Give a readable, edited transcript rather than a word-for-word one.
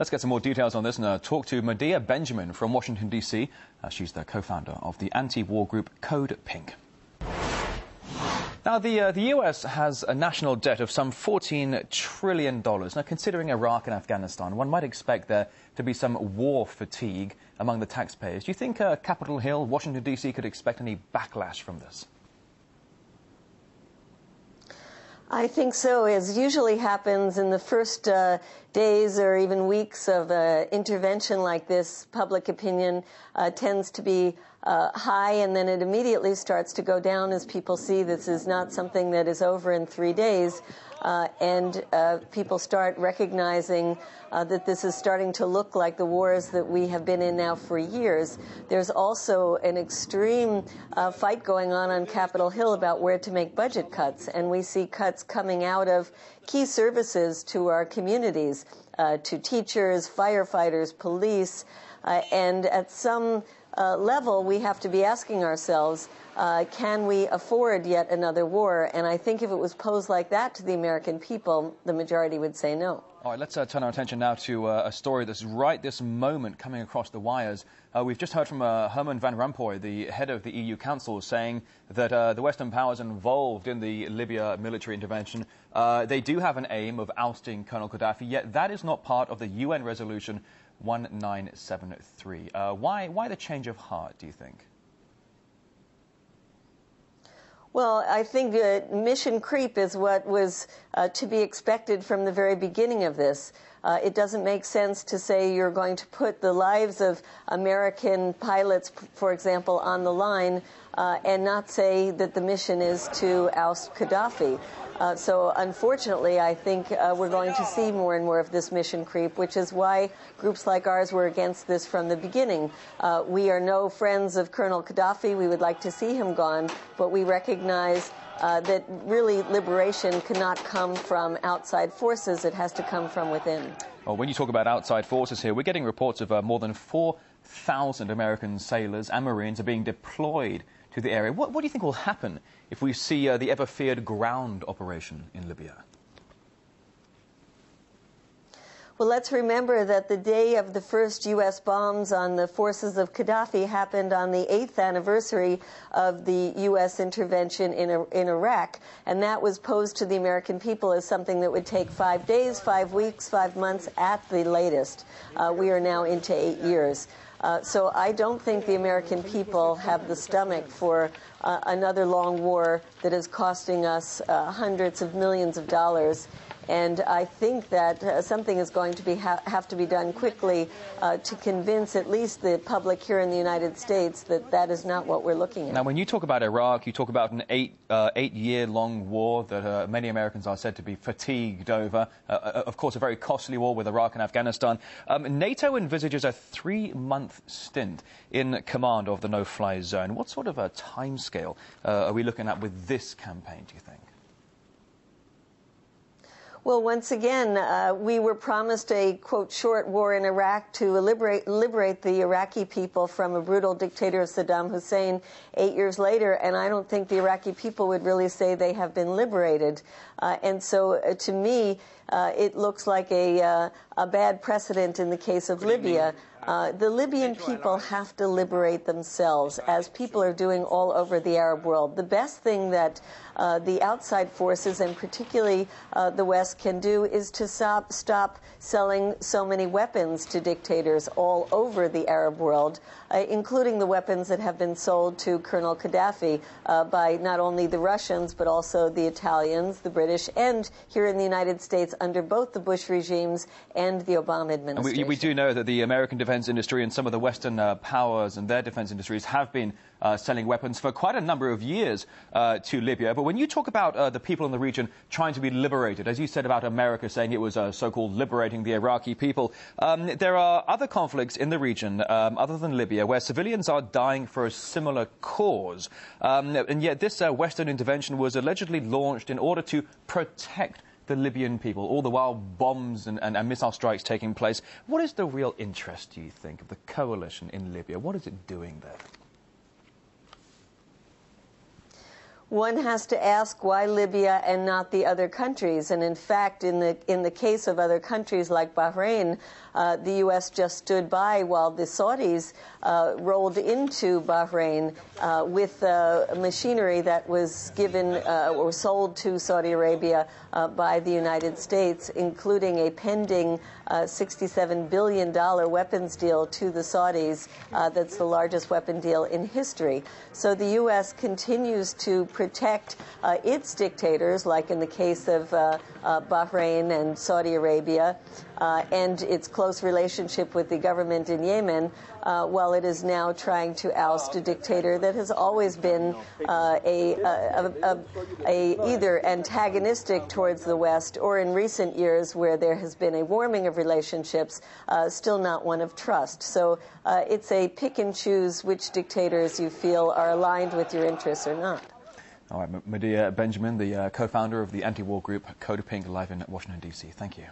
Let's get some more details on this and talk to Medea Benjamin from Washington, D.C. She's the co-founder of the anti-war group Code Pink. Now, the US has a national debt of some $14 trillion. Now, considering Iraq and Afghanistan, one might expect there to be some war fatigue among the taxpayers. Do you think Capitol Hill, Washington, D.C. could expect any backlash from this? I think so. As usually happens in the first days or even weeks of intervention like this, public opinion tends to be high, and then it immediately starts to go down as people see this is not something that is over in 3 days, and people start recognizing that this is starting to look like the wars that we have been in now for years. There's also an extreme fight going on Capitol Hill about where to make budget cuts, and we see cuts coming out of key services to our communities, to teachers, firefighters, police, and at some level, we have to be asking ourselves, can we afford yet another war? And I think if it was posed like that to the American people, the majority would say no. All right, let's turn our attention now to a story that's right this moment coming across the wires. We've just heard from Herman Van Rompuy, the head of the EU Council, saying that the Western powers involved in the Libya military intervention, they do have an aim of ousting Colonel Gaddafi, yet that is not part of the UN resolution 1973. Why the change of heart, do you think? Well, I think mission creep is what was to be expected from the very beginning of this. It doesn't make sense to say you're going to put the lives of American pilots, for example, on the line and not say that the mission is to oust Gaddafi. So unfortunately, I think we're going to see more and more of this mission creep, which is why groups like ours were against this from the beginning. We are no friends of Colonel Gaddafi. We would like to see him gone, but we recognize that really liberation cannot come from outside forces. It has to come from within. Well, when you talk about outside forces here, we're getting reports of more than 4,000 American sailors and Marines are being deployed to the area. What do you think will happen if we see the ever-feared ground operation in Libya? Well, let's remember that the day of the first U.S. bombs on the forces of Gaddafi happened on the 8th anniversary of the U.S. intervention in Iraq, and that was posed to the American people as something that would take 5 days, 5 weeks, 5 months at the latest. We are now into 8 years. So I don't think the American people have the stomach for another long war that is costing us hundreds of millions of dollars. And I think that something is going to have to be done quickly to convince at least the public here in the United States that that is not what we're looking at. Now, when you talk about Iraq, you talk about an eight-year-long war that many Americans are said to be fatigued over. Of course, a very costly war with Iraq and Afghanistan. NATO envisages a 3-month stint in command of the no-fly zone. What sort of a timescale are we looking at with this campaign, do you think? Well, once again, we were promised a, quote, short war in Iraq to liberate the Iraqi people from a brutal dictator, Saddam Hussein, 8 years later, and I don't think the Iraqi people would really say they have been liberated. And so, to me, it looks like a bad precedent in the case of Libya. The Libyan people have to liberate themselves, as people are doing all over the Arab world. The best thing that the outside forces, and particularly the West, can do is to stop selling so many weapons to dictators all over the Arab world, including the weapons that have been sold to Colonel Gaddafi by not only the Russians, but also the Italians, the British, and here in the United States under both the Bush regimes and the Obama administration. And we do know that the American defense industry and some of the Western powers and their defense industries have been selling weapons for quite a number of years to Libya. But when you talk about the people in the region trying to be liberated, as you said about America saying it was so-called liberating the Iraqi people, there are other conflicts in the region, other than Libya, where civilians are dying for a similar cause. And yet this Western intervention was allegedly launched in order to protect the Libyan people, all the while bombs and missile strikes taking place. What is the real interest, do you think, of the coalition in Libya? What is it doing there? one has to ask why Libya and not the other countries. And in fact, in the case of other countries like Bahrain, the U.S. just stood by while the Saudis rolled into Bahrain with machinery that was given or sold to Saudi Arabia by the United States, including a pending $67 billion weapons deal to the Saudis. That's the largest weapon deal in history. So the U.S. continues to protect its dictators, like in the case of Bahrain and Saudi Arabia, and its close relationship with the government in Yemen, while it is now trying to oust a dictator that has always been either antagonistic towards the West, or in recent years where there has been a warming of relationships, still not one of trust. So it's a pick and choose which dictators you feel are aligned with your interests or not. All right, Medea Benjamin, the co-founder of the anti-war group Code Pink, live in Washington, D.C. Thank you.